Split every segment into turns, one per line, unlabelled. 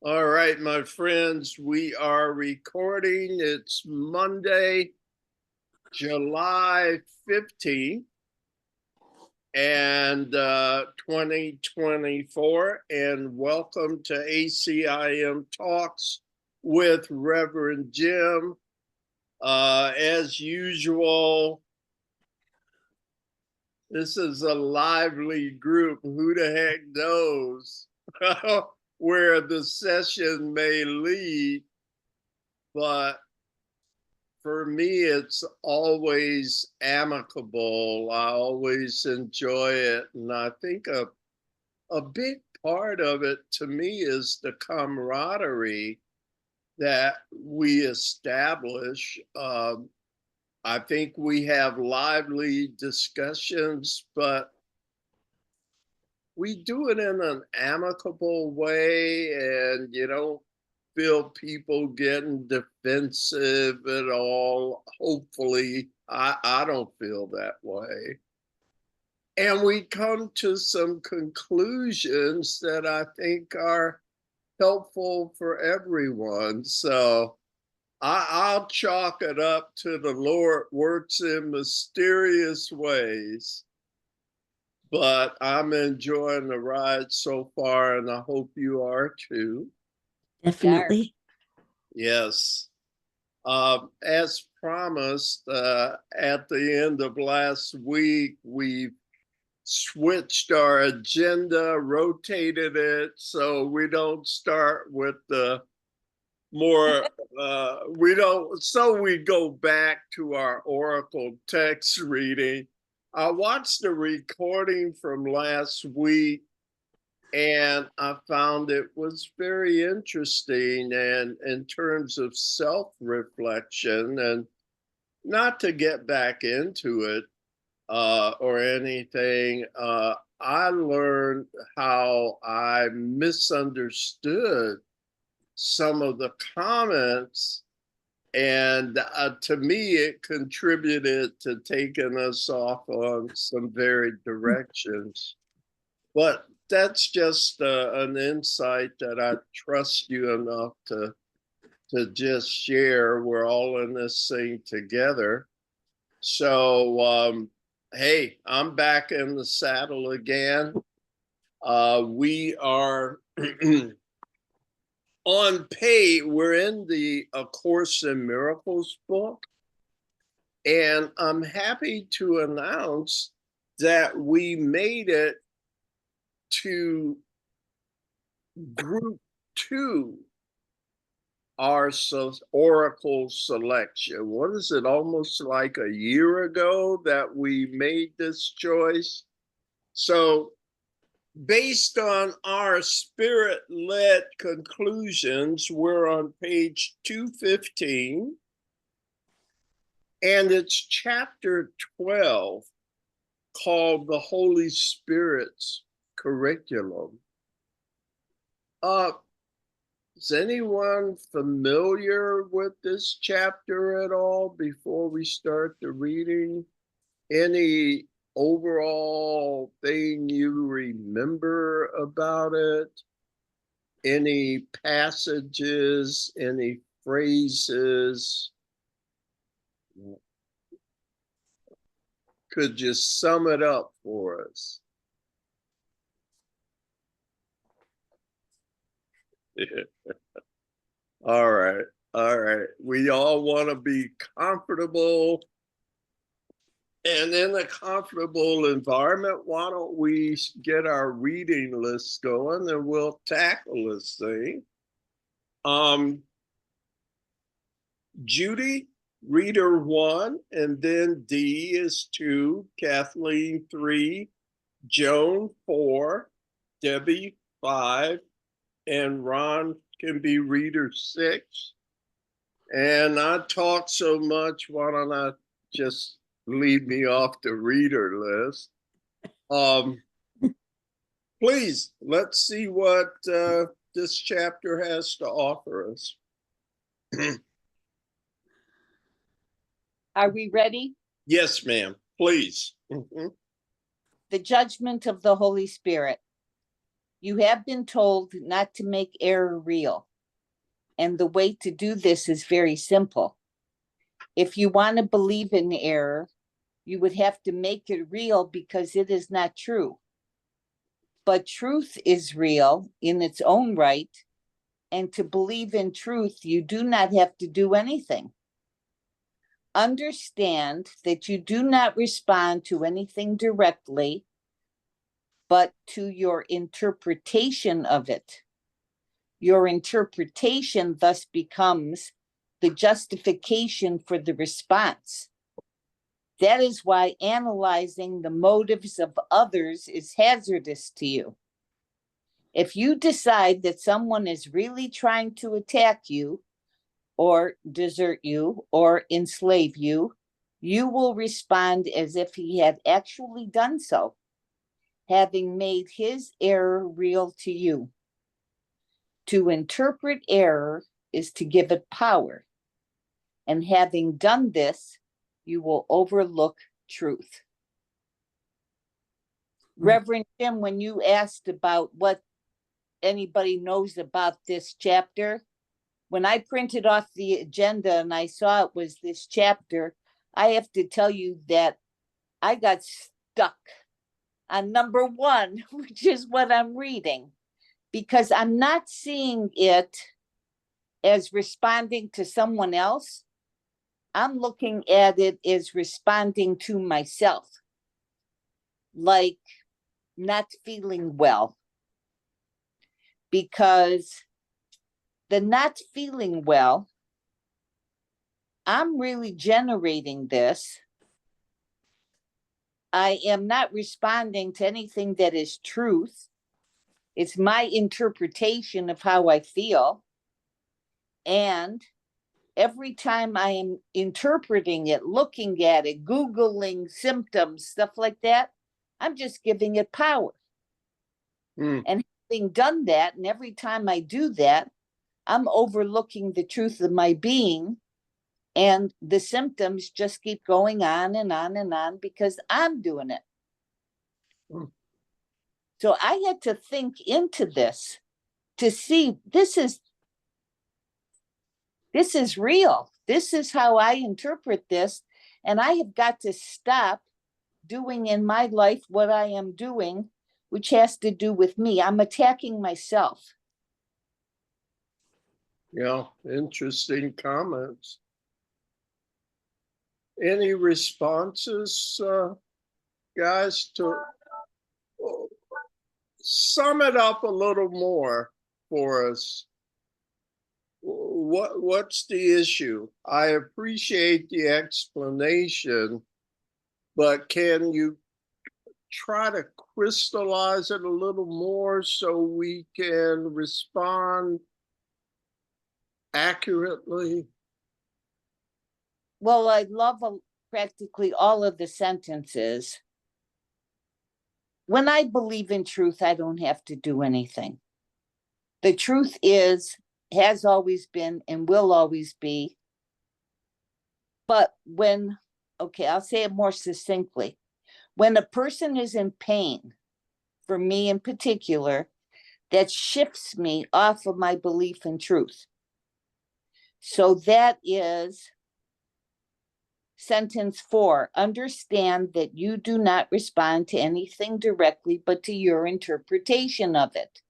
All right, my friends, we are recording. It's Monday, July 15th and 2024. And welcome to ACIM Talks with Reverend Jim. As usual, this is a lively group. Who the heck knows where the session may lead? But for me, it's always amicable. I always enjoy it. And I think a big part of it to me is the camaraderie that we establish. I think we have lively discussions, but we do it in an amicable way, and you don't feel people getting defensive at all. Hopefully, I don't feel that way. And we come to some conclusions that I think are helpful for everyone. So I'll chalk it up to the Lord works in mysterious ways. But I'm enjoying the ride so far, and I hope you are too.
Definitely.
Yes. As promised, at the end of last week, we switched our agenda, rotated it, so we don't start with the more, we go back to our Oracle text reading. I watched the recording from last week and I found it was very interesting and in terms of self-reflection, and not to get back into it or anything. I learned how I misunderstood some of the comments, and to me it contributed to taking us off on some varied directions. But that's just an insight that I trust you enough to just share. We're all in this thing together. So, hey, I'm back in the saddle again. We are on pay. We're in the A Course in Miracles book. And I'm happy to announce that we made it to group 2, our Oracle selection. What is it, almost like a year ago that we made this choice? So based on our spirit-led conclusions, we're on page 215, and it's chapter 12 called The Holy Spirit's Curriculum. Is anyone familiar with this chapter at all before we start the reading? Any overall thing you remember about it? Any passages, any phrases? Could you sum it up for us? All right. All right. We all want to be comfortable and in a comfortable environment. Why don't we get our reading list going and we'll tackle this thing. Judy, reader 1, and then D is 2, Kathleen 3, Joan 4, Debbie 5, and Ron can be reader 6. And I talk so much, why don't I just leave me off the reader list? Please, let's see what this chapter has to offer us.
Are we ready?
Yes, ma'am, please.
The judgment of the Holy Spirit.
You have been told not to make error real. And the way to do this is very simple. If you want to believe in error, you would have to make it real because it is not true. But truth is real in its own right. And to believe in truth, you do not have to do anything. Understand that you do not respond to anything directly, but to your interpretation of it. Your interpretation thus becomes the justification for the response. That is why analyzing the motives of others is hazardous to you. If you decide that someone is really trying to attack you, or desert you, or enslave you, you will respond as if he had actually done so, having made his error real to you. To interpret error is to give it power. And having done this, you will overlook truth. Reverend Jim, when you asked about what anybody knows about this chapter, when I printed off the agenda and I saw it was this chapter, I have to tell you that I got stuck on number 1, which is what I'm reading, because I'm not seeing it as responding to someone else. I'm looking at it as responding to myself, like not feeling well, because the not feeling well, I'm really generating this. I am not responding to anything that is truth. It's my interpretation of how I feel. And every time I am interpreting it, looking at it, Googling symptoms, stuff like that, I'm just giving it power. And having done that, and every time I do that, I'm overlooking the truth of my being, and the symptoms just keep going on and on and on because I'm doing it. So I had to think into this to see this is real. This is how I interpret this. And I have got to stop doing in my life what I am doing, which has to do with me. I'm attacking myself.
Yeah, interesting comments. Any responses, guys, to sum it up a little more for us? What's the issue? I appreciate the explanation, but can you try to crystallize it a little more so we can respond accurately?
Well, I love practically all of the sentences. When I believe in truth, I don't have to do anything. The truth is, has always been, and will always be. But when, okay, I'll say it more succinctly. When a person is in pain, for me in particular, that shifts me off of my belief in truth. So that is sentence 4. Understand that you do not respond to anything directly, but to your interpretation of it.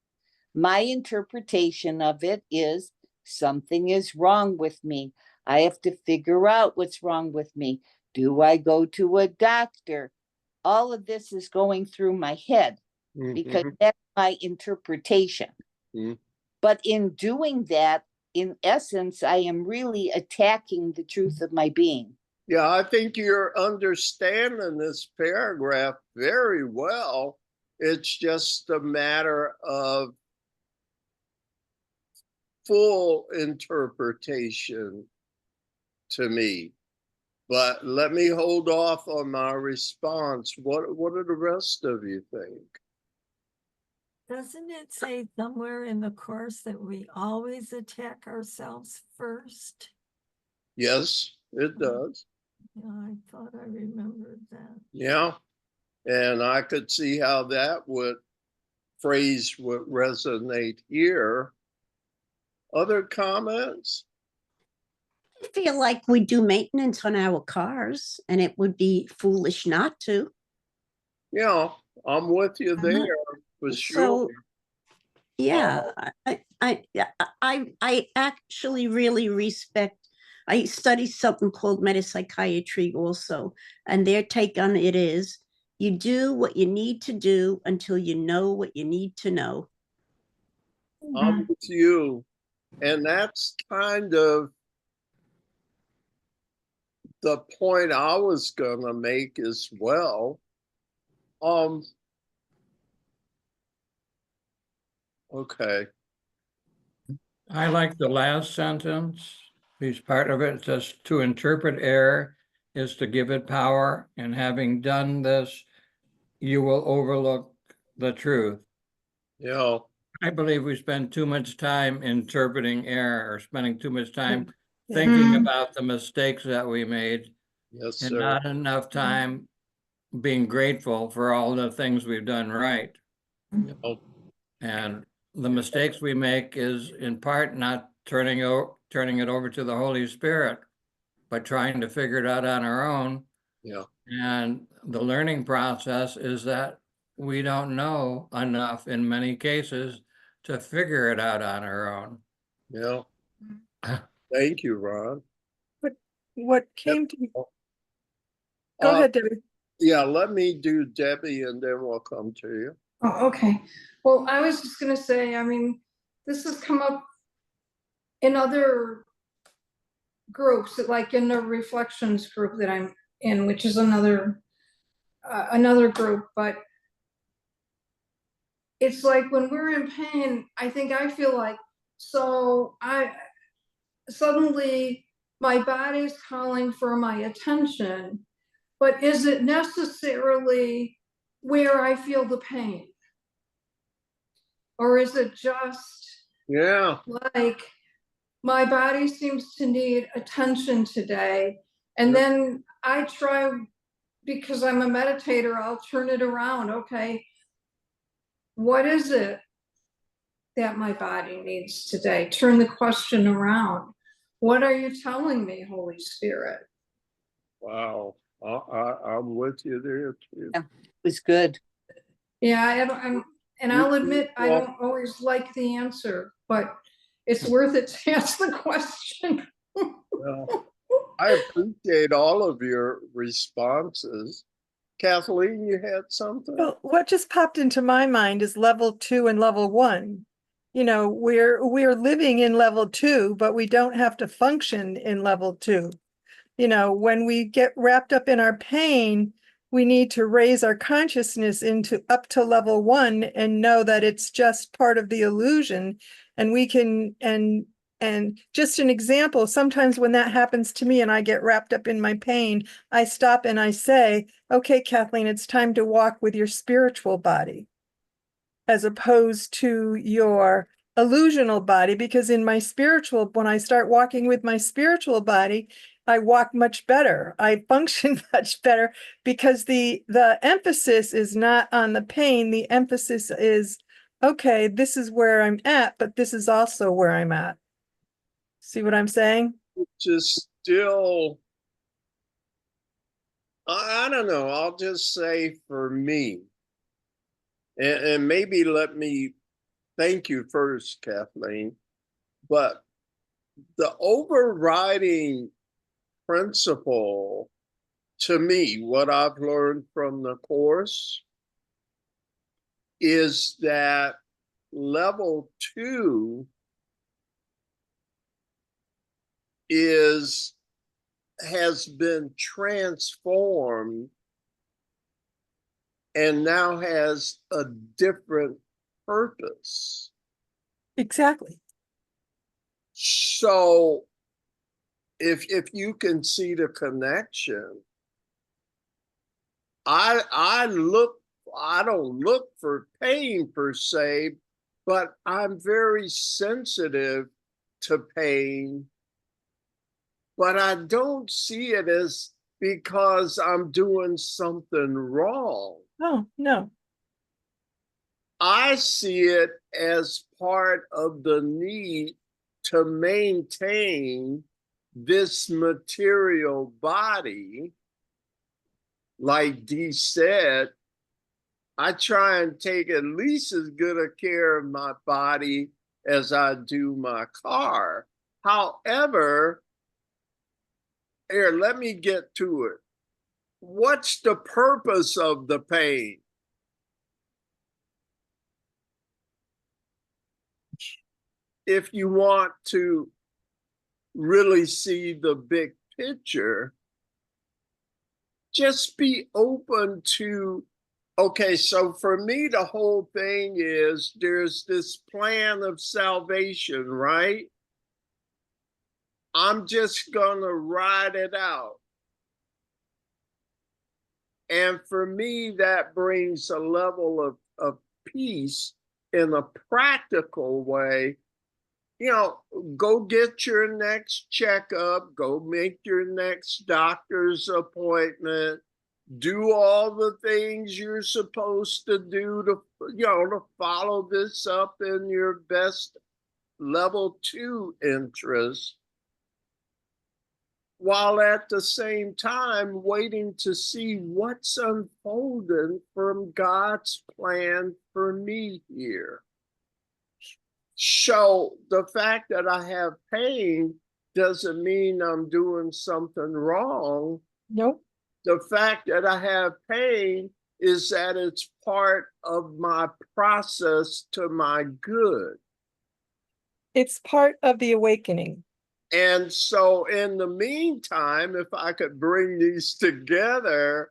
My interpretation of it is something is wrong with me. I have to figure out what's wrong with me. Do I go to a doctor? All of this is going through my head because that's my interpretation. But in doing that, in essence, I am really attacking the truth of my being.
Yeah, I think you're understanding this paragraph very well. It's just a matter of full interpretation to me. But let me hold off on my response. What do the rest of you think?
Doesn't it say somewhere in the course that we always attack ourselves first?
Yes, it does.
Yeah, I thought I remembered that.
Yeah, and I could see how that would phrase would resonate here. Other comments?
I feel like we do maintenance on our cars, and it would be foolish not to.
Yeah, I'm with you there for sure.
So, yeah, I actually really respect. I study something called metapsychiatry also, and their take on it is you do what you need to do until you know what you need to know.
I'm with you. And that's kind of the point I was gonna make as well. Okay.
I like the last sentence, because part of it says to interpret error is to give it power, and having done this, you will overlook the truth.
Yeah.
I believe we spend too much time interpreting error, or spending too much time thinking about the mistakes that we made,
Yes,
and
sir.
not enough time being grateful for all the things we've done right.
Oh,
And the mistakes we make is in part not turning it over to the Holy Spirit, but trying to figure it out on our own.
yeah.
And the learning process is that we don't know enough in many cases to figure it out on our own.
Yeah. Thank you, Ron.
What came to me? Go
Uh,
ahead, Debbie.
Yeah, let me do Debbie and then we'll come to you.
Oh, okay. Well, I was just gonna say, I mean, this has come up in other groups, like in the reflections group that I'm in, which is another group, but it's like when we're in pain, I feel like, so I suddenly my body's calling for my attention, but is it necessarily where I feel the pain? Or is it just
Yeah.
like my body seems to need attention today? And then I try, because I'm a meditator, I'll turn it around. Okay, what is it that my body needs today? Turn the question around. What are you telling me, Holy Spirit?
Wow. I'm with you there too.
Yeah. It was good.
Yeah, and I'll admit I don't always like the answer, but it's worth it to ask the question.
Well, I appreciate all of your responses. Kathleen, you had something?
Well, what just popped into my mind is level 2 and level 1. You know, we're living in level 2, but we don't have to function in level 2. You know, when we get wrapped up in our pain, we need to raise our consciousness into up to level 1 and know that it's just part of the illusion. And we can, and just an example, sometimes when that happens to me and I get wrapped up in my pain, I stop and I say, okay, Kathleen, it's time to walk with your spiritual body, as opposed to your illusional body, because in my spiritual, when I start walking with my spiritual body, I walk much better. I function much better because the emphasis is not on the pain. The emphasis is, okay, this is where I'm at, but this is also where I'm at. See what I'm saying?
Just still, I don't know. I'll just say for me, and maybe let me thank you first, Kathleen, but the overriding principle to me, what I've learned from the course is that level 2 has been transformed and now has a different purpose.
Exactly.
So if you can see the connection, I don't look for pain per se, but I'm very sensitive to pain, but I don't see it as because I'm doing something wrong.
Oh, no.
I see it as part of the need to maintain this material body. Like Dee said, I try and take at least as good a care of my body as I do my car. However, here, let me get to it. What's the purpose of the pain? If you want to really see the big picture, just be open to, okay, so for me, the whole thing is there's this plan of salvation, right? I'm just gonna ride it out. And for me, that brings a level of peace in a practical way. You know, go get your next checkup, go make your next doctor's appointment, do all the things you're supposed to do to, you know, to follow this up in your best level 2 interest, while at the same time waiting to see what's unfolding from God's plan for me here. So the fact that I have pain doesn't mean I'm doing something wrong.
Nope.
The fact that I have pain is that it's part of my process to my good.
It's part of the awakening.
And so in the meantime, if I could bring these together,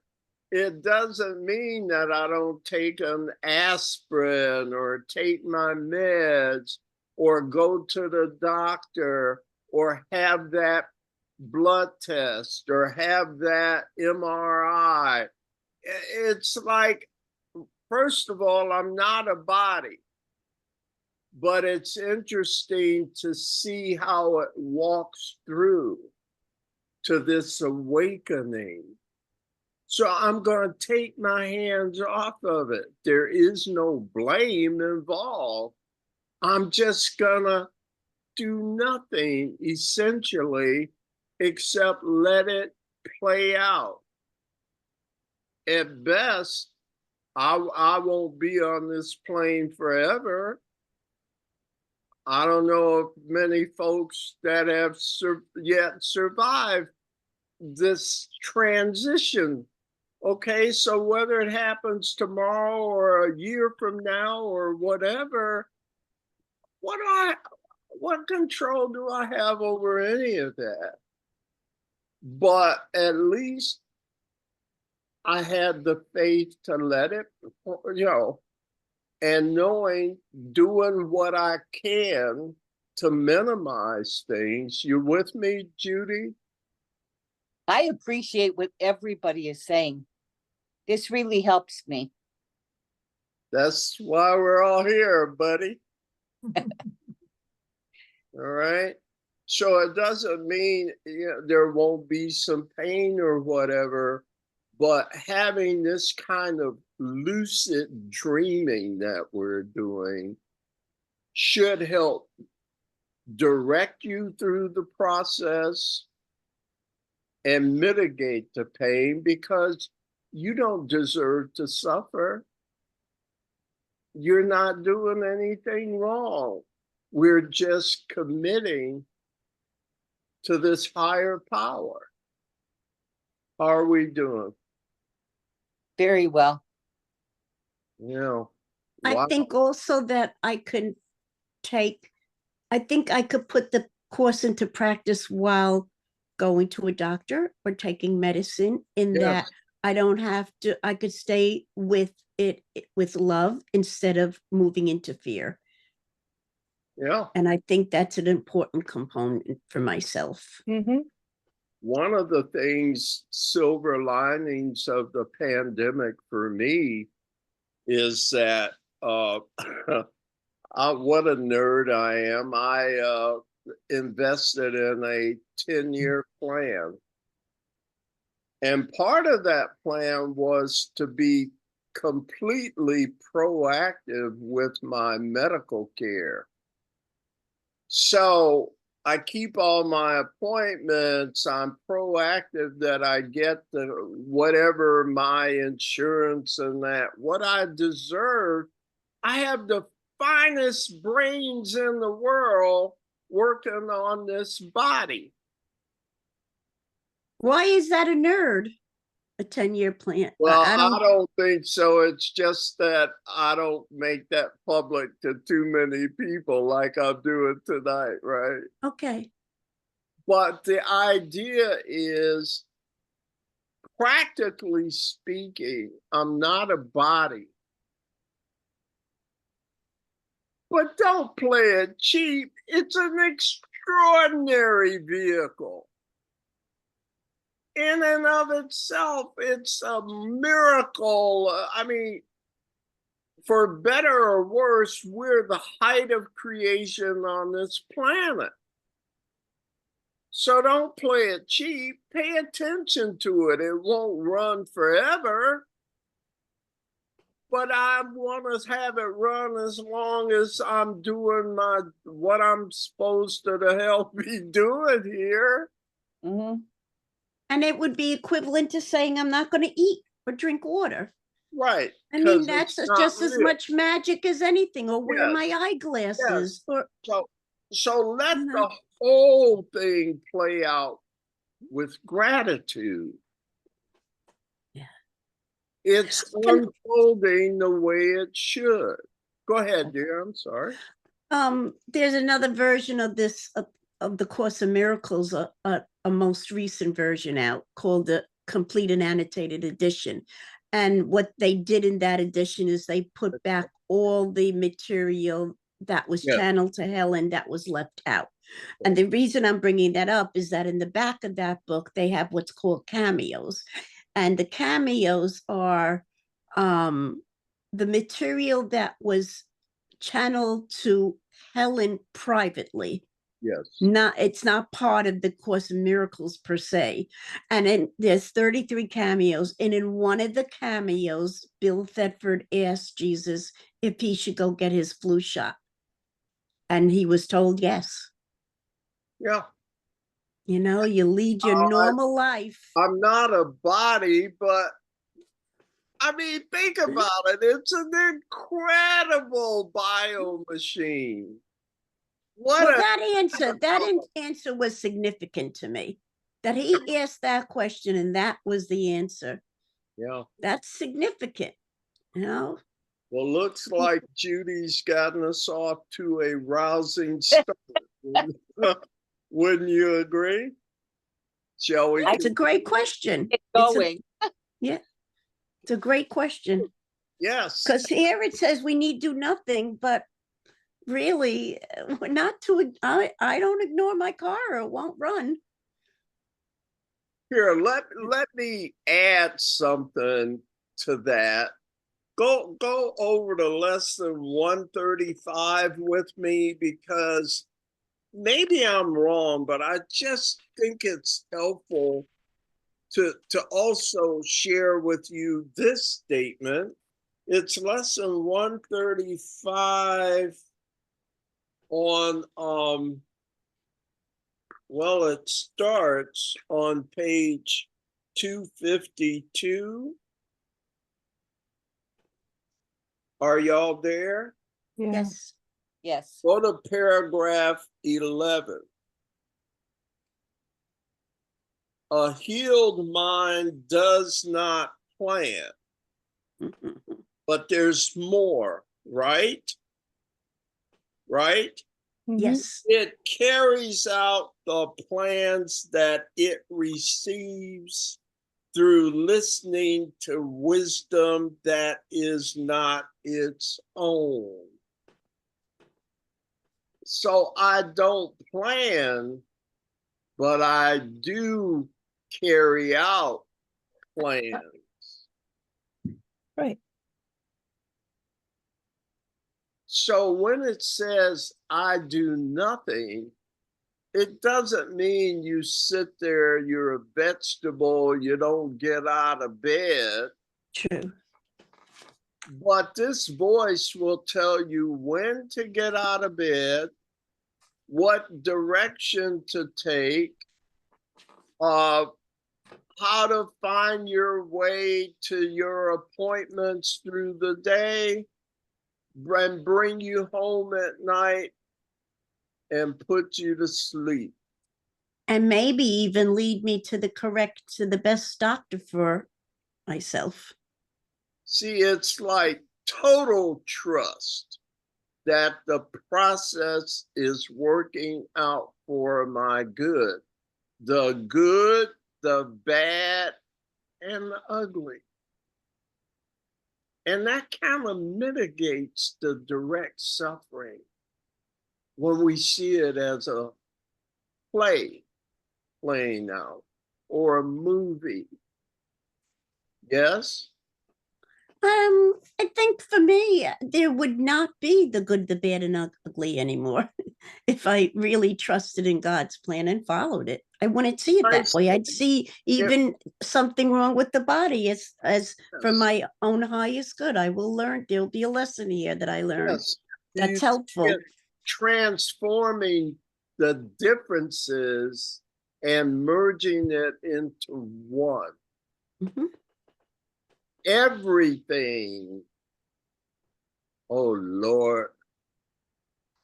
it doesn't mean that I don't take an aspirin or take my meds or go to the doctor or have that blood test or have that MRI. It's like, first of all, I'm not a body, but it's interesting to see how it walks through to this awakening. So I'm going to take my hands off of it. There is no blame involved. I'm just going to do nothing essentially except let it play out. At best, I won't be on this plane forever. I don't know if many folks that have yet survived this transition. Okay, so whether it happens tomorrow or a year from now or whatever, what control do I have over any of that? But at least I had the faith to let it, you know, and knowing, doing what I can to minimize things. You with me, Judy?
I appreciate what everybody is saying. This really helps me.
That's why we're all here, buddy. All right. So it doesn't mean, you know, there won't be some pain or whatever, but having this kind of lucid dreaming that we're doing should help direct you through the process and mitigate the pain, because you don't deserve to suffer. You're not doing anything wrong. We're just committing to this higher power. How are we doing?
Very well.
You know,
I think also that I think I could put the course into practice while going to a doctor or taking medicine, in that I don't have to, I could stay with it with love instead of moving into fear.
Yeah.
And I think that's an important component for myself.
Mm-hmm.
One of the things, silver linings of the pandemic for me, is that what a nerd I am. I invested in a 10-year plan. And part of that plan was to be completely proactive with my medical care. So I keep all my appointments. I'm proactive that I get the whatever my insurance and that what I deserve. I have the finest brains in the world working on this body.
Why is that a nerd? A 10-year plan?
Well,
I
I
don't,
don't think so. It's just that I don't make that public to too many people like I'm doing tonight, right?
okay.
But the idea is, practically speaking, I'm not a body. But don't play it cheap. It's an extraordinary vehicle. In and of itself, it's a miracle. I mean, for better or worse, we're the height of creation on this planet. So don't play it cheap. Pay attention to it. It won't run forever. But I want to have it run as long as I'm doing what I'm supposed to the hell be doing here.
Mhm.
And it would be equivalent to saying I'm not going to eat or drink water.
Right.
I mean,
'Cause
that's
it's not
just as
real.
much magic as anything, or wear
Yes,
my eyeglasses, or
So let
you know.
the whole thing play out with gratitude.
Yeah.
It's
Can-
unfolding the way it should. Go ahead, dear. I'm sorry.
There's another version of this of the Course of Miracles, a most recent version out called the Complete and Annotated Edition. And what they did in that edition is they put back all the material that was
Yes.
channeled to Helen that was left out. And the reason I'm bringing that up is that in the back of that book, they have what's called cameos. And the cameos are the material that was channeled to Helen privately.
Yes.
It's not part of the Course of Miracles per se. And there's 33 cameos. And in one of the cameos, Bill Thetford asked Jesus if he should go get his flu shot. And he was told yes.
Yeah.
You know, you lead your normal life.
I'm not a body, but I mean, think about it. It's an incredible bio machine.
Well, that answer was significant to me. That he asked that question and that was the answer.
Yeah.
That's significant, you know?
Well, looks like Judy's gotten us off to a rousing start. Wouldn't you agree? Shall we?
It's a great question.
It's going.
Yeah, it's a great question.
Yes.
Because here it says we need do nothing, but really, we're not to. I don't ignore my car; or it won't run.
Here, let me add something to that. Go over to lesson 135 with me, because maybe I'm wrong, but I just think it's helpful to also share with you this statement. It's lesson 135 on well, it starts on page 252. Are y'all there?
Yeah.
Yes.
Yes.
Go to paragraph 11. A healed mind does not plan, but there's more, right? Right?
Mhm.
Yes.
It carries out the plans that it receives through listening to wisdom that is not its own. So I don't plan, but I do carry out plans.
Right.
So when it says I do nothing, it doesn't mean you sit there, you're a vegetable, you don't get out of bed.
True.
But this voice will tell you when to get out of bed, what direction to take, how to find your way to your appointments through the day, and bring you home at night and put you to sleep.
And maybe even lead me to the best doctor for myself.
See, it's like total trust that the process is working out for my good. The good, the bad, and the ugly. And that kind of mitigates the direct suffering when we see it as a play playing out or a movie. Yes?
I think for me, there would not be the good, the bad, and ugly anymore if I really trusted in God's plan and followed it. I wouldn't see it that way. I'd see even something wrong with the body as for my own highest good. I will learn. There'll be a lesson here that I learned.
Yes.
That's helpful.
Transforming the differences and merging it into one.
Mm-hmm.
Everything. Oh Lord.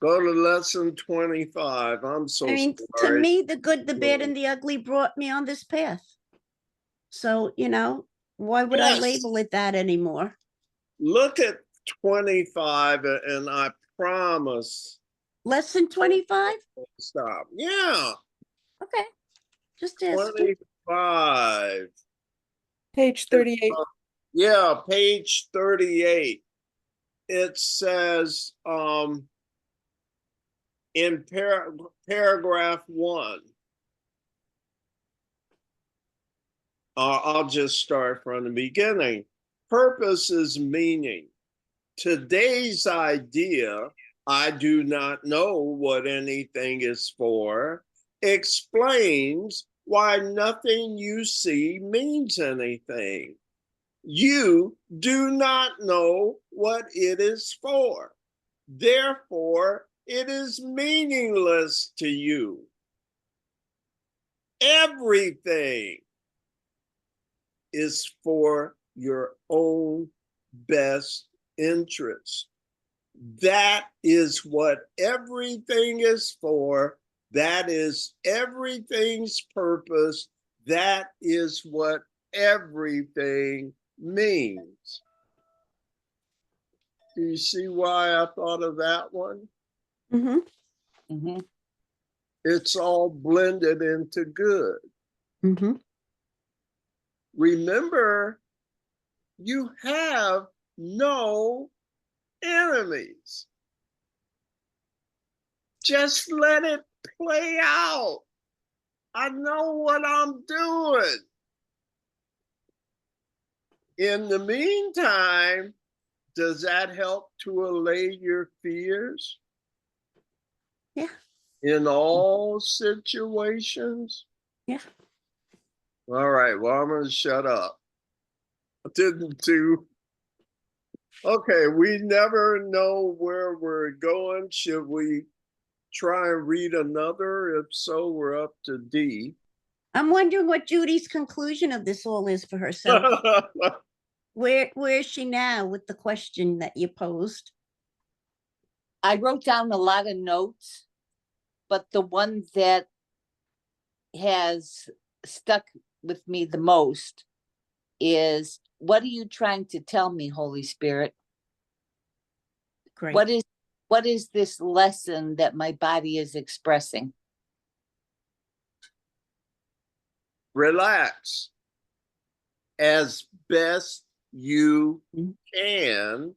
Go to lesson 25. I'm so sorry.
To me, the good, the bad, and the ugly brought me on this path. So, why would I label it that anymore?
Look at 25 and I promise.
Lesson 25?
Stop. Yeah.
Okay. Just ask.
25.
Page 38.
Yeah, page 38. It says in paragraph 1. I'll just start from the beginning. Purpose is meaning. Today's idea, I do not know what anything is for, explains why nothing you see means anything. You do not know what it is for. Therefore, it is meaningless to you. Everything is for your own best interest. That is what everything is for. That is everything's purpose. That is what everything means. Do you see why I thought of that one?
Mm-hmm.
Mm-hmm.
It's all blended into good.
Mm-hmm.
Remember, you have no enemies. Just let it play out. I know what I'm doing. In the meantime, does that help to allay your fears?
Yeah.
In all situations?
Yeah.
All right, well, I'm going to shut up. I didn't do. Okay, we never know where we're going. Should we try and read another? If so, we're up to D.
I'm wondering what Judy's conclusion of this all is for herself. Where is she now with the question that you posed?
I wrote down a lot of notes, but the one that has stuck with me the most is, what are you trying to tell me, Holy Spirit?
Great.
What is this lesson that my body is expressing?
Relax as best you can.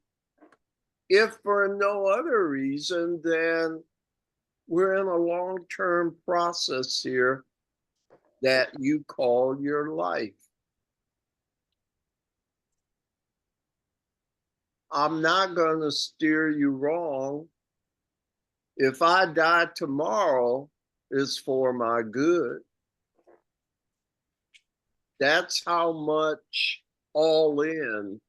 If for no other reason, then we're in a long-term process here that you call your life. I'm not going to steer you wrong. If I die tomorrow, it's for my good. That's how much all in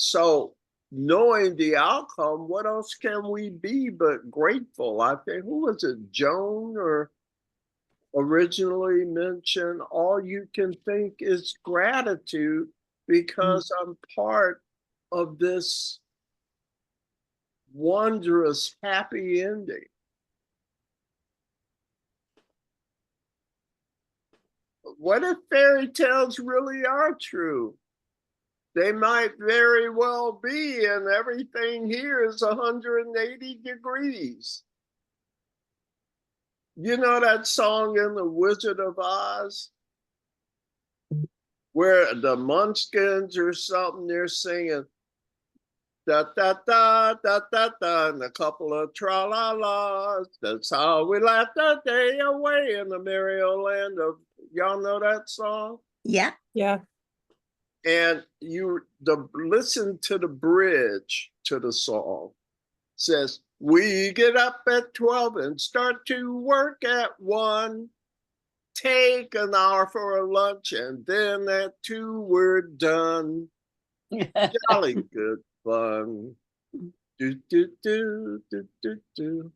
So knowing the outcome, what else can we be but grateful? I think, who was it, Joan, or originally mentioned, all you can think is gratitude because I'm part of this wondrous happy ending. What if fairy tales really are true? They might very well be, and everything here is 180 degrees. You know that song in The Wizard of Oz? Where the Munchkins or something, they're singing da da da da da da, and a couple of tra-la-las. That's how we laugh the day away in the merry old land of, y'all know that song?
Yeah.
Yeah.
And listen to the bridge to the song. It says, we get up at 12 and start to work at 1. Take an hour for a lunch, and then at 2 we're done. Jolly good fun. Do, do, do, do, do, do.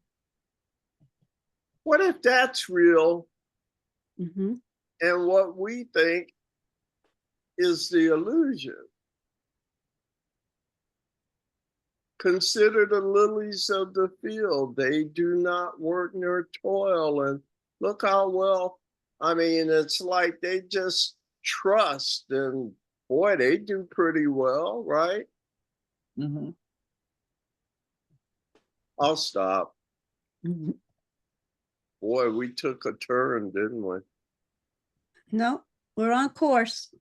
What if that's real
Mm-hmm.
and what we think is the illusion? Consider the lilies of the field. They do not work nor toil. And look how well, I mean, it's like they just trust, and boy, they do pretty well, right?
Mhm.
I'll stop.
Mm-hmm.
Boy, we took a turn, didn't we?
No, we're on course.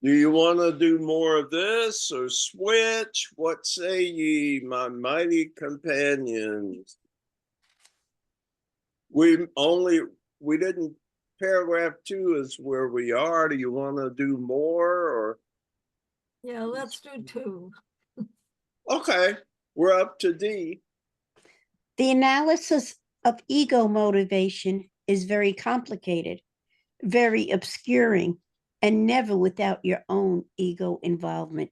Do you want to do more of this or switch? What say ye, my mighty companions? We didn't, paragraph 2 is where we are. Do you want to do more, or?
Yeah, let's do 2.
Okay, we're up to D.
The analysis of ego motivation is very complicated, very obscuring, and never without your own ego involvement.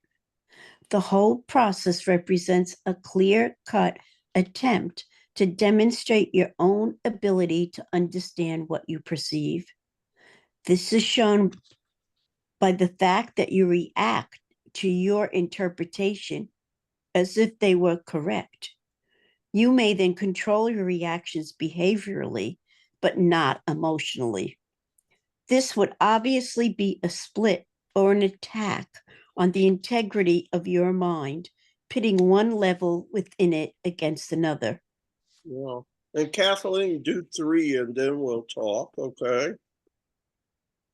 The whole process represents a clear-cut attempt to demonstrate your own ability to understand what you perceive. This is shown by the fact that you react to your interpretation as if they were correct. You may then control your reactions behaviorally, but not emotionally. This would obviously be a split or an attack on the integrity of your mind, pitting one level within it against another.
Yeah. And Kathleen, do 3 and then we'll talk, okay?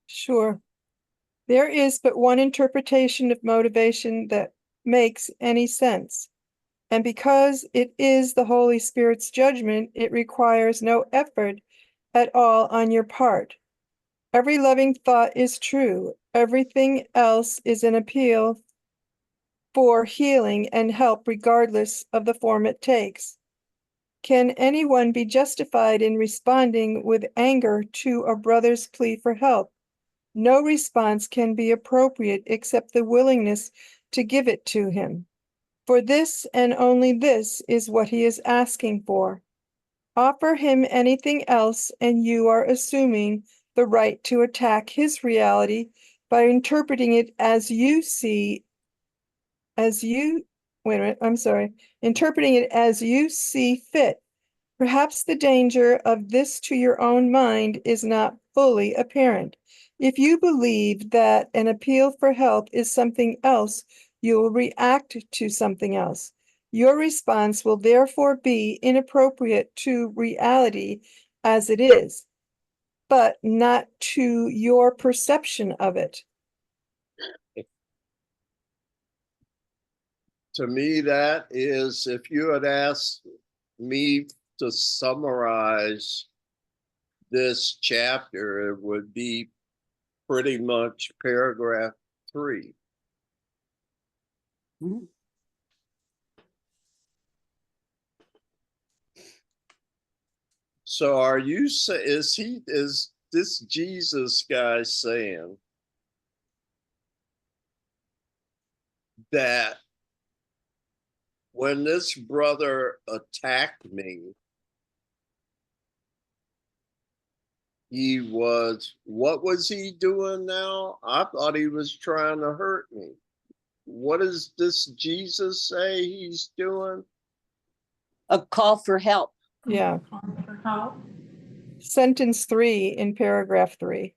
Sure. There is but one interpretation of motivation that makes any sense. And because it is the Holy Spirit's judgment, it requires no effort at all on your part. Every loving thought is true. Everything else is an appeal for healing and help, regardless of the form it takes. Can anyone be justified in responding with anger to a brother's plea for help? No response can be appropriate except the willingness to give it to him. For this and only this is what he is asking for. Offer him anything else, and you are assuming the right to attack his reality by interpreting it as you see, interpreting it as you see fit. Perhaps the danger of this to your own mind is not fully apparent. If you believe that an appeal for help is something else, you will react to something else. Your response will therefore be inappropriate to reality as it is, but not to your perception of it.
To me, that is, if you had asked me to summarize this chapter, it would be pretty much paragraph 3.
Mhm.
So are you is this Jesus guy saying that when this brother attacked me, what was he doing now? I thought he was trying to hurt me. What does this Jesus say he's doing?
A call for help.
Yeah.
For help.
Sentence 3 in paragraph 3.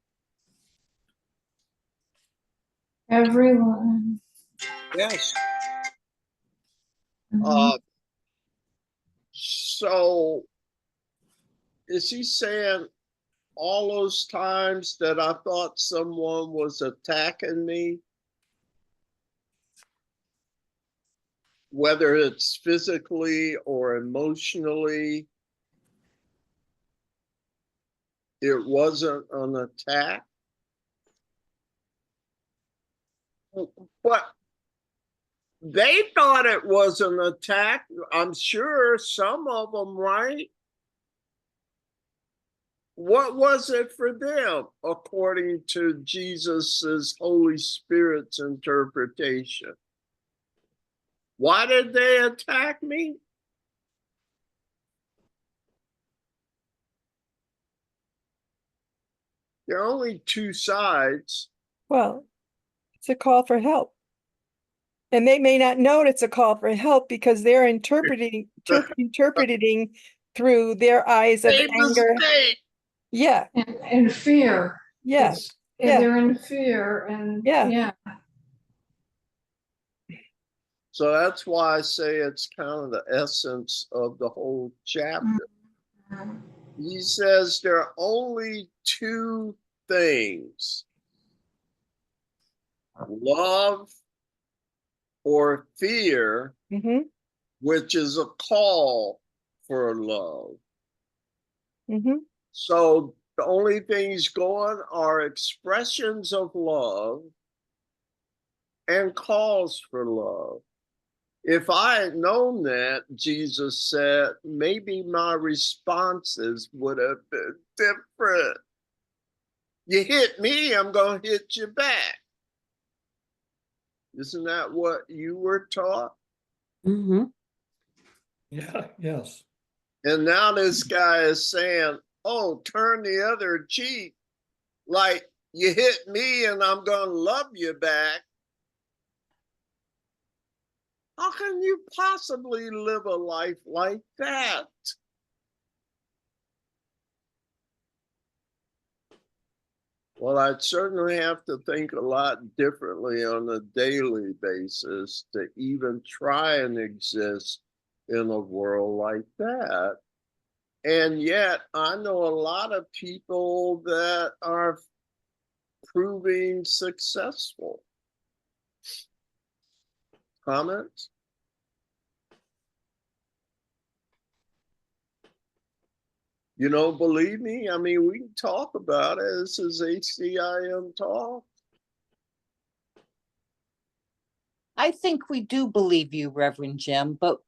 Everyone.
Yes.
Mhm.
So is he saying all those times that I thought someone was attacking me, whether it's physically or emotionally, it wasn't an attack? But they thought it was an attack. I'm sure some of them, right? What was it for them, according to Jesus's Holy Spirit's interpretation? Why did they attack me? There are only two sides.
Well, it's a call for help. And they may not know it's a call for help because they're interpreting through their eyes of
Made
anger.
mistake.
Yeah,
And fear.
yeah,
It's-
yeah.
They're in fear and
Yeah.
yeah.
So that's why I say it's kind of the essence of the whole chapter. He says there are only two things: love or fear,
Mm-hmm.
which is a call for love.
Mm-hmm.
So the only things going are expressions of love and calls for love. If I had known that, Jesus said, maybe my responses would have been different. You hit me, I'm going to hit you back. Isn't that what you were taught?
Mm-hmm.
Yeah, yes.
And now this guy is saying, oh, turn the other cheek. Like, you hit me and I'm going to love you back. How can you possibly live a life like that? Well, I'd certainly have to think a lot differently on a daily basis to even try and exist in a world like that. And yet, I know a lot of people that are proving successful. Comments? You don't believe me? I mean, we can talk about it. This is ACIM Talks.
I think we do believe you, Reverend Jim, but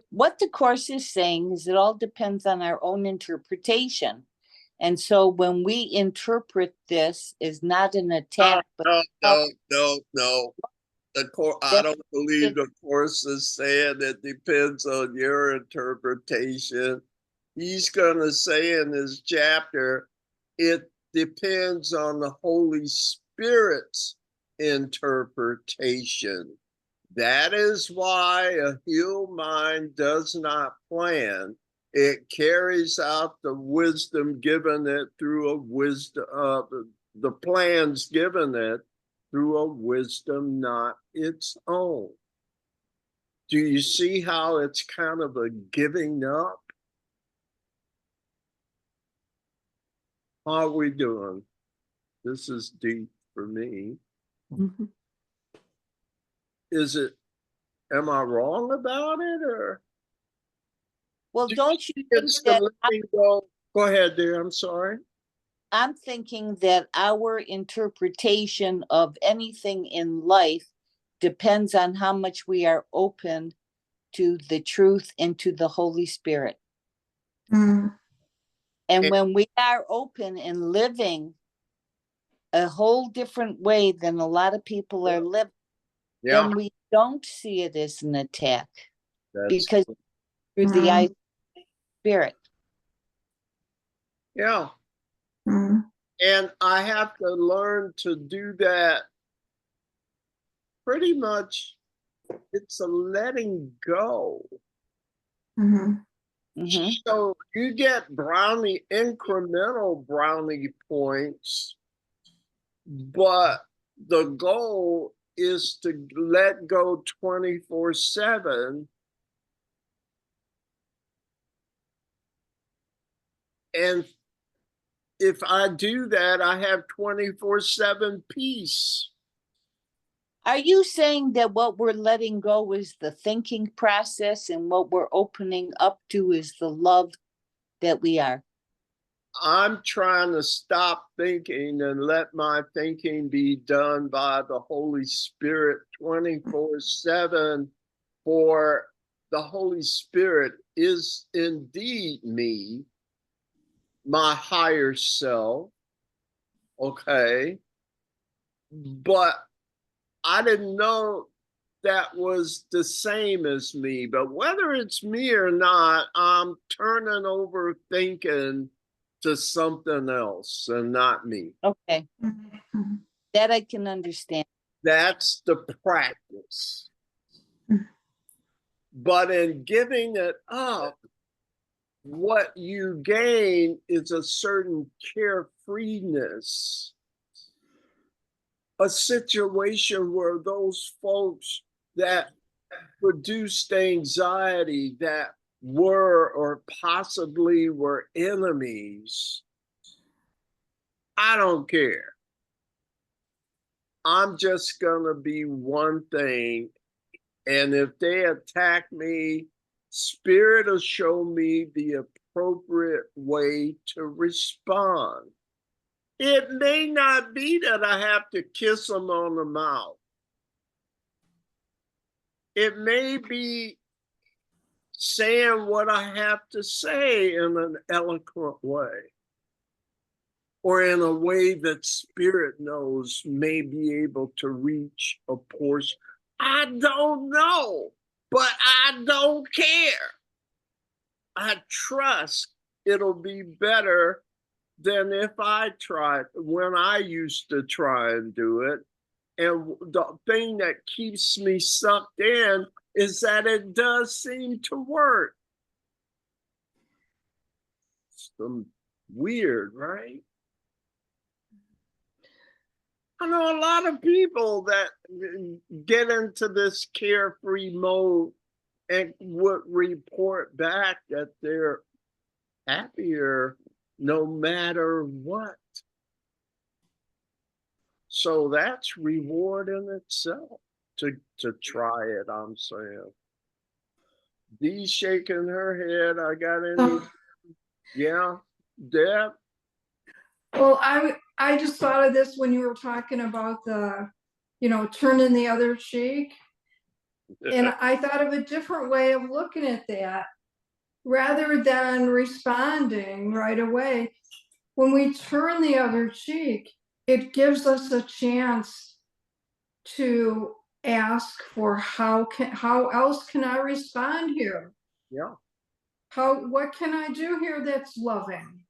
what the course is saying is it all depends on our own interpretation. And so when we interpret this as not an attack, but
No. I don't believe the course is saying it depends on your interpretation. He's going to say in this chapter, it depends on the Holy Spirit's interpretation. That is why a healed mind does not plan. It carries out the wisdom given it through a wisdom, the plans given it through a wisdom not its own. Do you see how it's kind of a giving up? How are we doing? This is deep for me.
Mm-hmm.
Am I wrong about it, or?
well, don't you think
It's the
that
living go ahead, dear. I'm sorry.
I'm thinking that our interpretation of anything in life depends on how much we are open to the truth and to the Holy Spirit.
Mm.
And when we are open and living a whole different way than a lot of people are living,
Yeah.
then we don't see it as an attack
That's,
because through the eyes of the spirit.
yeah.
Mm.
And I have to learn to do that pretty much. It's a letting go.
Mhm.
Mhm.
So you get brownie, incremental brownie points, but the goal is to let go 24/7. And if I do that, I have 24/7 peace.
Are you saying that what we're letting go is the thinking process and what we're opening up to is the love that we are?
I'm trying to stop thinking and let my thinking be done by the Holy Spirit 24/7. For the Holy Spirit is indeed me, my higher self. Okay. But I didn't know that was the same as me. But whether it's me or not, I'm turning over thinking to something else and not me.
Okay,
Mhm.
that I can understand.
That's the practice. But in giving it up, what you gain is a certain carefreeness, a situation where those folks that produced anxiety, that were or possibly were enemies, I don't care. I'm just going to be one thing. And if they attack me, Spirit will show me the appropriate way to respond. It may not be that I have to kiss them on the mouth. It may be saying what I have to say in an eloquent way, or in a way that Spirit knows may be able to reach a portion. I don't know, but I don't care. I trust it'll be better than if I tried when I used to try and do it. And the thing that keeps me sucked in is that it does seem to work. It's weird, right? I know a lot of people that get into this carefree mode and would report back that they're happier no matter what. So that's reward in itself to try it, I'm saying. Dee's shaking her head. I got any?
So,
Yeah, Deb?
well, I just thought of this when you were talking about the, turning the other cheek. And I thought of a different way of looking at that. Rather than responding right away, when we turn the other cheek, it gives us a chance to ask for how else can I respond here?
Yeah.
What can I do here that's loving?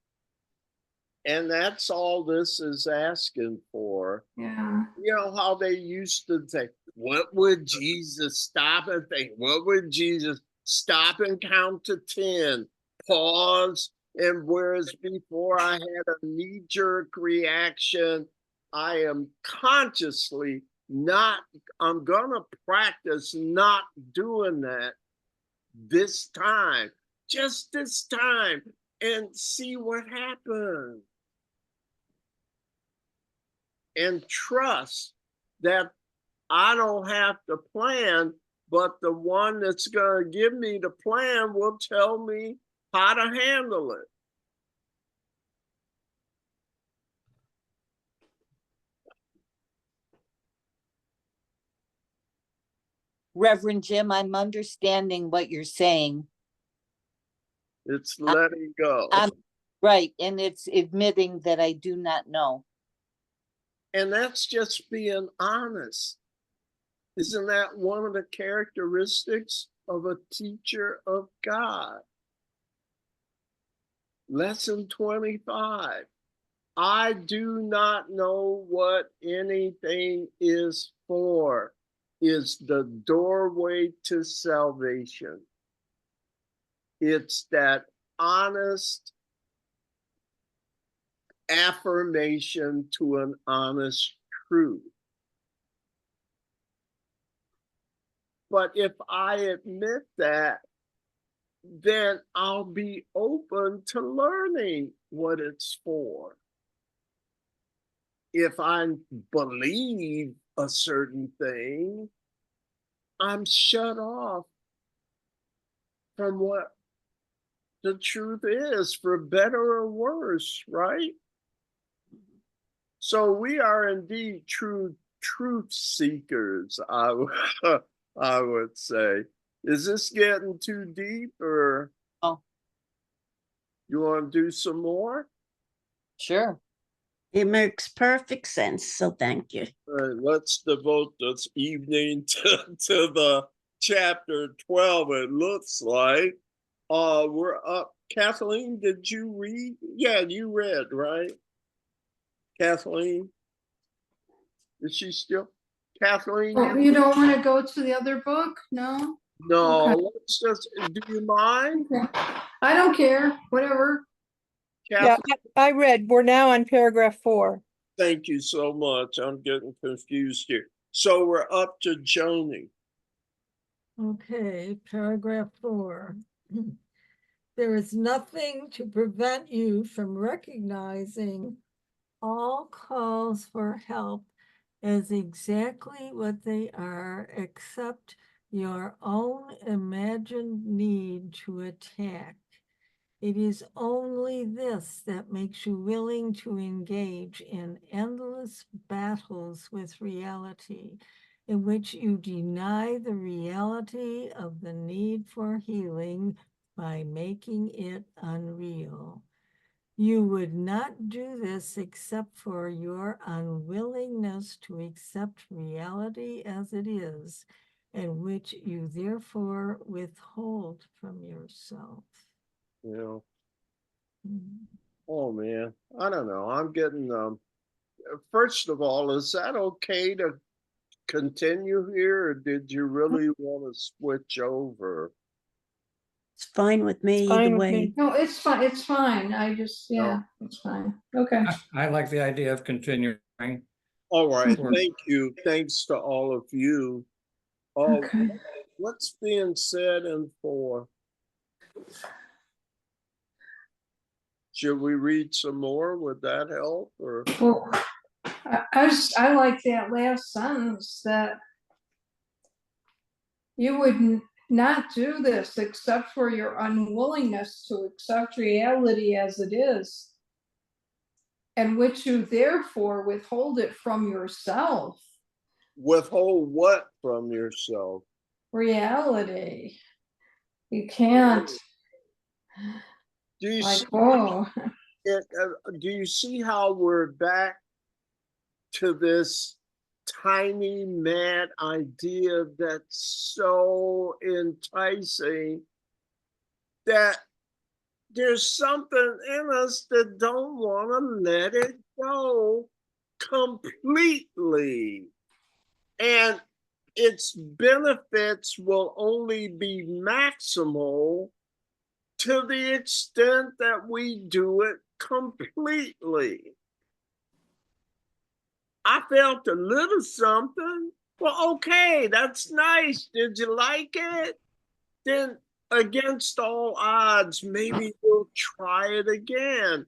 And that's all this is asking for.
Yeah.
You know how they used to say, what would Jesus stop and think? What would Jesus stop and count to 10? Pause. And whereas before I had a knee-jerk reaction, I am consciously not, I'm going to practice not doing that this time, just this time, and see what happens. And trust that I don't have to plan, but the one that's going to give me the plan will tell me how to handle it.
Reverend Jim, I'm understanding what you're saying.
It's letting go.
Right, and it's admitting that I do not know.
And that's just being honest. Isn't that one of the characteristics of a teacher of God? Lesson 25. I do not know what anything is for, is the doorway to salvation. It's that honest affirmation to an honest truth. But if I admit that, then I'll be open to learning what it's for. If I believe a certain thing, I'm shut off from what the truth is, for better or worse, right? So we are indeed true truth seekers, I would say. Is this getting too deep, or
Oh.
you want to do some more?
Sure.
It makes perfect sense. So thank you.
All right, let's devote this evening to the chapter 12, it looks like. We're up. Kathleen, did you read? Yeah, you read, right? Kathleen? Is she still? Kathleen?
Oh, you don't want to go to the other book? No?
No,
Okay.
let's just, do you mind?
Okay. I don't care, whatever.
Yeah,
Kathleen,
I read, we're now on paragraph 4.
thank you so much. I'm getting confused here. So we're up to Joni.
Okay, paragraph 4. There is nothing to prevent you from recognizing all calls for help as exactly what they are, except your own imagined need to attack. It is only this that makes you willing to engage in endless battles with reality, in which you deny the reality of the need for healing by making it unreal. You would not do this except for your unwillingness to accept reality as it is, and which you therefore withhold from yourself.
You know,
Mm.
oh man, I don't know. I'm getting, first of all, is that okay to continue here, or did you really want to switch over?
It's fine with me
Fine
either
with
way.
me.
No, it's fine, it's fine. I just, yeah, it's fine. Okay.
I like the idea of continuing.
All right,
Sure.
thank you. Thanks to all of you.
Okay.
What's being said in 4? Should we read some more? Would that help? Or
Well, I like that last sentence, that you would not do this except for your unwillingness to accept reality as it is, and which you therefore withhold it from yourself.
withhold what from yourself?
Reality. You can't,
Do you
like,
see
whoa.
it? Do you see how we're back to this tiny mad idea that's so enticing, that there's something in us that don't want to let it go completely, and its benefits will only be maximal to the extent that we do it completely. I felt a little something. Well, okay, that's nice. Did you like it? Then, against all odds, maybe we'll try it again.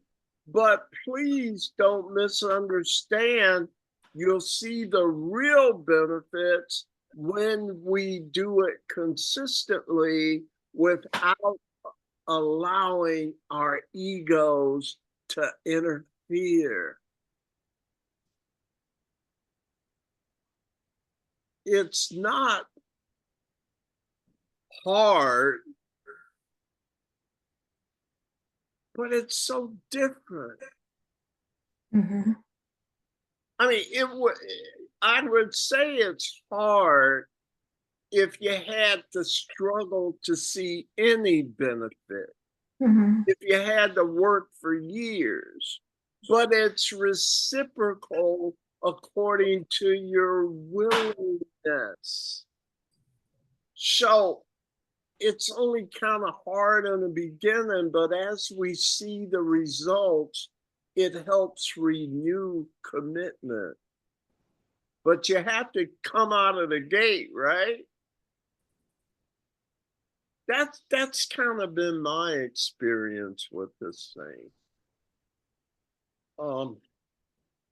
But please don't misunderstand. You'll see the real benefits when we do it consistently without allowing our egos to interfere. It's not hard, but it's so different.
Mhm.
I mean, I would say it's hard if you had to struggle to see any benefit, if you had to work for years, but it's reciprocal according to your willingness. So it's only kind of hard in the beginning, but as we see the results, it helps renew commitment. But you have to come out of the gate, right? That's kind of been my experience with this thing.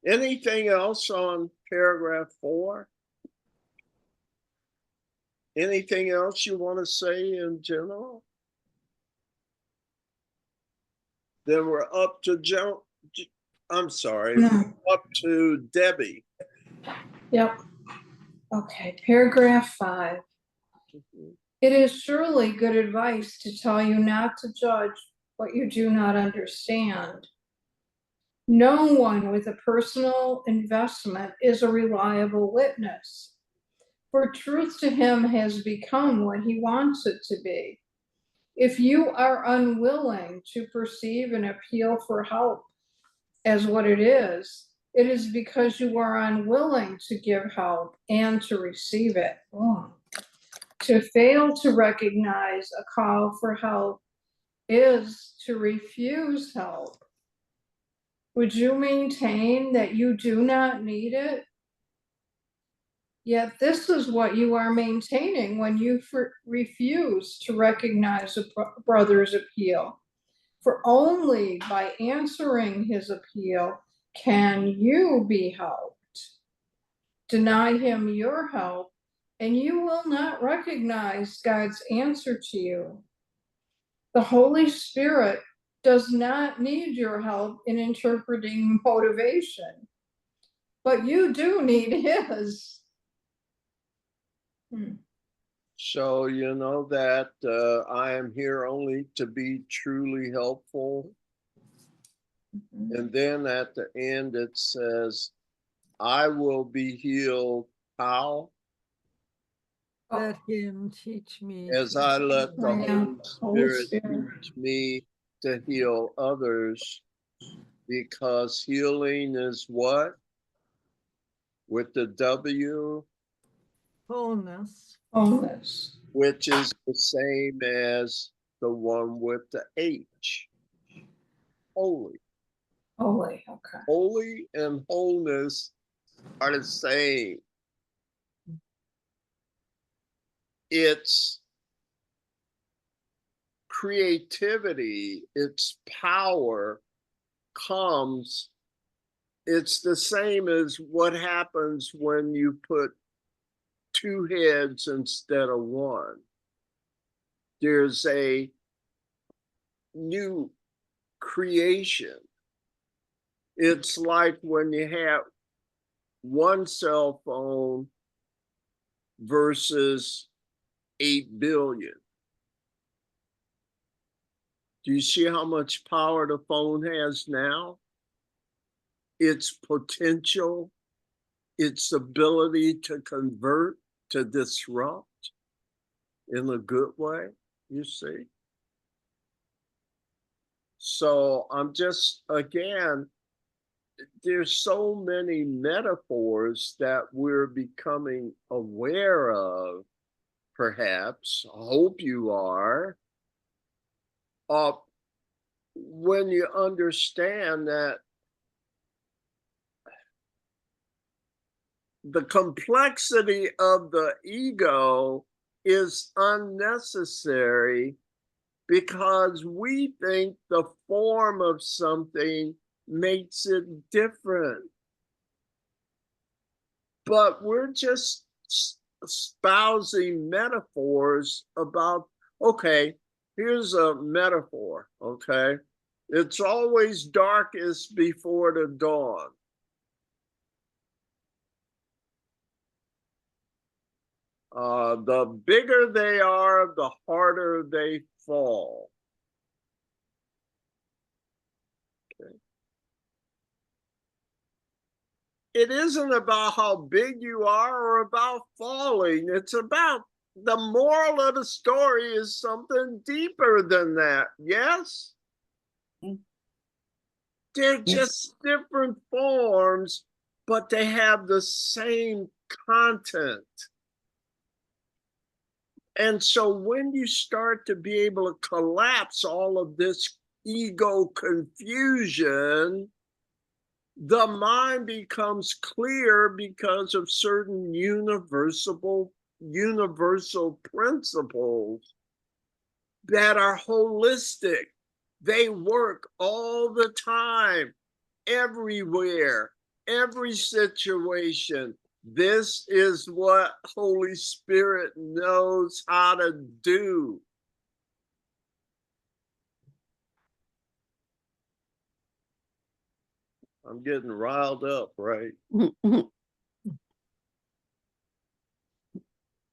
Anything else on paragraph 4? Anything else you want to say in general? Then we're up to I'm sorry,
No.
up to Debbie.
Yep. Okay, paragraph 5. It is surely good advice to tell you not to judge what you do not understand. No one with a personal investment is a reliable witness, for truth to him has become what he wants it to be. If you are unwilling to perceive an appeal for help as what it is because you are unwilling to give help and to receive it. To fail to recognize a call for help is to refuse help. Would you maintain that you do not need it? Yet this is what you are maintaining when you refuse to recognize a brother's appeal. For only by answering his appeal can you be helped. Deny him your help, and you will not recognize God's answer to you. The Holy Spirit does not need your help in interpreting motivation, but you do need his.
So you know that I am here only to be truly helpful. And then at the end it says, I will be healed how?
Let him teach me.
As I let the Holy Spirit teach me to heal others, because healing is what? With the W?
Wholeness.
Wholeness.
Which is the same as the one with the H. Holy.
Holy, okay.
Holy and wholeness are the same. It's creativity, its power comes. It's the same as what happens when you put 2 heads instead of 1. There's a new creation. It's like when you have 1 cell phone versus 8 billion. Do you see how much power the phone has now? Its potential, its ability to convert, to disrupt in a good way, you see? So I'm just, again, there's so many metaphors that we're becoming aware of, perhaps, I hope you are, when you understand that the complexity of the ego is unnecessary because we think the form of something makes it different. But we're just espousing metaphors about, okay, here's a metaphor, okay? It's always darkest before the dawn. The bigger they are, the harder they fall. Okay. it isn't about how big you are or about falling. It's about the moral of the story is something deeper than that. Yes? They're just different forms, but they have the same content. And so when you start to be able to collapse all of this ego confusion, the mind becomes clear because of certain universal principles that are holistic. They work all the time, everywhere, every situation. This is what Holy Spirit knows how to do. I'm getting riled up, right?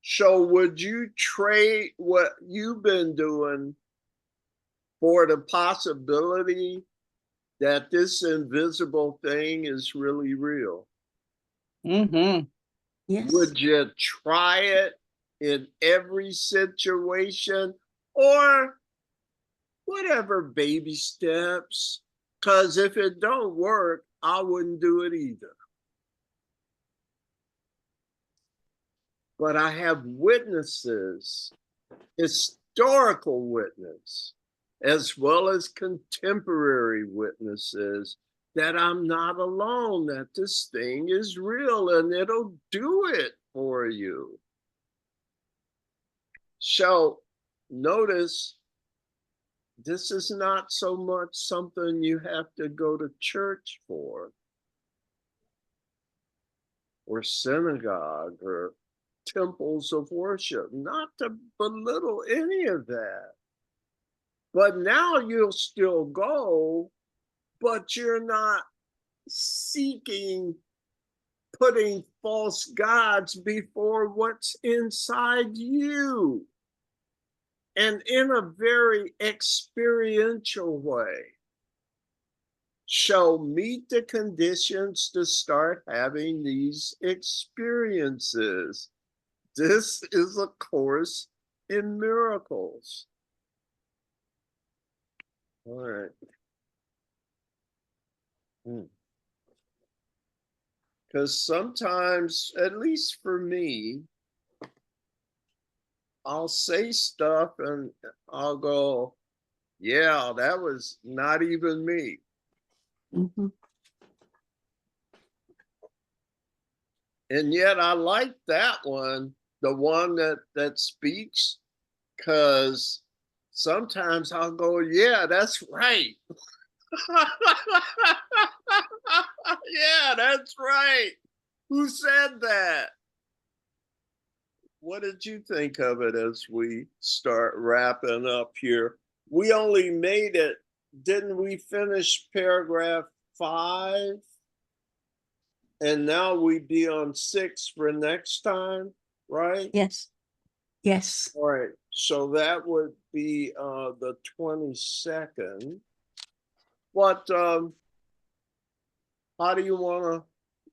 So would you trade what you've been doing for the possibility that this invisible thing is really real?
Mm-hmm.
Yes.
Would you try it in every situation, or whatever baby steps? Because if it don't work, I wouldn't do it either. But I have witnesses, historical witness, as well as contemporary witnesses, that I'm not alone, that this thing is real and it'll do it for you. So notice, this is not so much something you have to go to church for, or synagogue, or temples of worship, not to belittle any of that. But now you'll still go, but you're not seeking, putting false gods before what's inside you. And in a very experiential way. So meet the conditions to start having these experiences. This is a course in miracles. All right. Because sometimes, at least for me, I'll say stuff and I'll go, yeah, that was not even me.
Mhm.
And yet I like that one, the one that speaks, because sometimes I'll go, yeah, that's right. Yeah, that's right. Who said that? What did you think of it as we start wrapping up here? We only made it, didn't we finish paragraph 5? And now we'd be on 6 for next time, right?
Yes. Yes.
All right, so that would be the 22nd. But how do you want to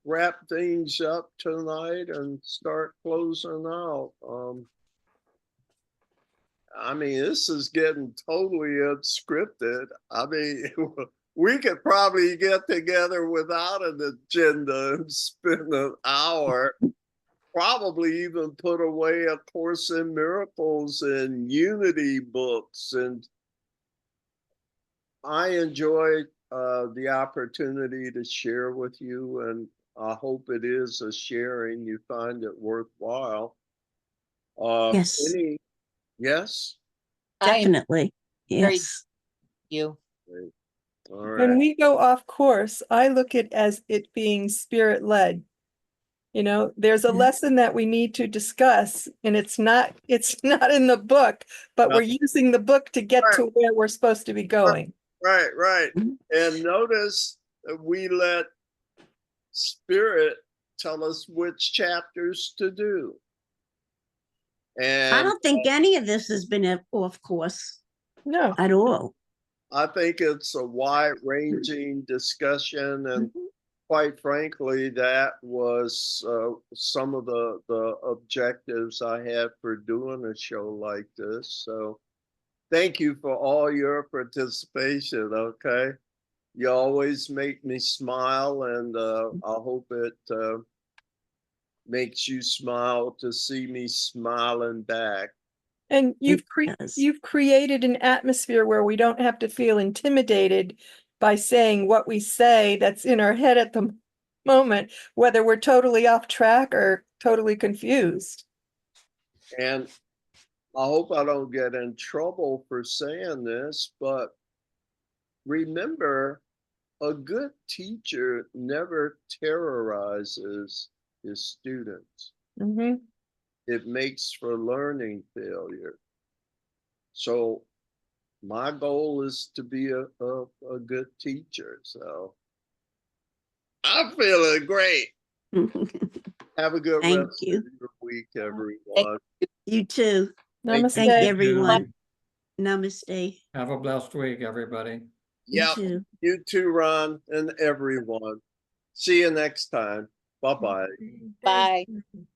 wrap things up tonight and start closing out? I mean, this is getting totally unscripted. I mean, we could probably get together without an agenda and spend an hour, probably even put away A Course in Miracles and Unity books. And I enjoyed the opportunity to share with you, and I hope it is a sharing you find it worthwhile.
Yes.
Yes?
I am
Definitely.
very-
Yes.
you.
Great. All
When
right.
we go off course, I look at as it being spirit led. You know, there's a
Yeah.
lesson that we need to discuss, and it's not in the book, but we're using the book to get to where we're supposed to be going.
Right, right.
Mhm.
And notice that we let Spirit tell us which chapters to do.
I
And
don't think any of this has been off course
No,
at all.
I think it's a wide ranging discussion, and
Mhm.
quite frankly, that was some of the objectives I had for doing a show like this. So thank you for all your participation. Okay. You always make me smile, and I hope it makes you smile to see me smiling back.
And
It does.
you've created an atmosphere where we don't have to feel intimidated by saying what we say that's in our head at the moment, whether we're totally off track or totally confused.
And I hope I don't get in trouble for saying this, but remember, a good teacher never terrorizes his students.
Mhm.
It makes for learning failure. So my goal is to be a good teacher. So I'm feeling great. Have a good
Thank
rest
you.
of your week, everyone.
You too.
Thank
Namaste.
Thank
you.
everyone. Namaste.
Have a blessed week, everybody.
You
Yep.
too.
You too, Ron, and everyone. See you next time. Bye-bye.
Thank
Bye.
you.